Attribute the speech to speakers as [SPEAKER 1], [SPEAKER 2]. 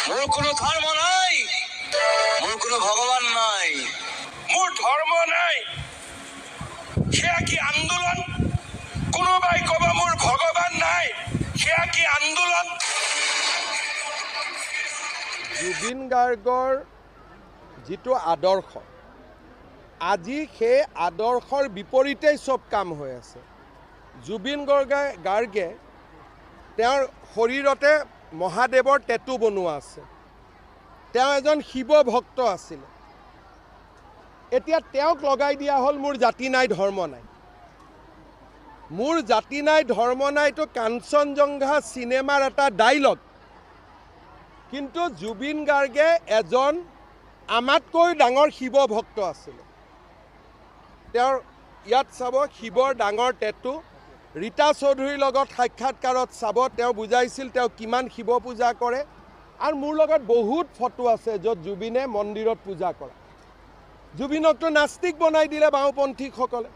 [SPEAKER 1] মোৰ কোনো ধৰ্ম নাই, মোৰ কোনো ভগৱান নাই, মোৰ ধৰ্ম নাই। সেয়া কি আন্দোলন? কোনোবাই ক'ব মোৰ ভগৱান নাই, সেয়া কি আন্দোলন?
[SPEAKER 2] জুবিন গাৰ্গৰ যিটো আদৰ্শ, আজি সেই আদৰ্শৰ বিপৰীতেই চব কাম হৈ আছে। জুবিন গাৰ্গে তেওঁৰ শৰীৰতে মহাদেৱৰ টেটু বনোৱা আছে। তেওঁ এজন শিৱ ভক্ত আছিলে। এতিয়া তেওঁক লগাই দিয়া হ'ল মোৰ জাতি নাই ধৰ্ম নাই। মোৰ জাতি নাই ধৰ্ম নাইটো কাঞ্চনজংঘা চিনেমাৰ এটা ডাইলগ। কিন্তু জুবিন গাৰ্গে এজন আমাতকৈ ডাঙৰ শিৱ ভক্ত আছিলে। তেওঁৰ ইয়াত চাব শিৱৰ ডাঙৰ টেটু। ৰীতা চৌধুৰীৰ লগত সাক্ষাৎকাৰত চাব তেওঁ বুজাইছিল তেওঁ কিমান শিৱ পূজা কৰে। আৰু মোৰ লগত বহুত ফটো আছে য'ত জুবিনে মন্দিৰত পূজা কৰে। জুবিনকতো নাস্তিক বনাই দিলে বাওঁপন্থীসকলে।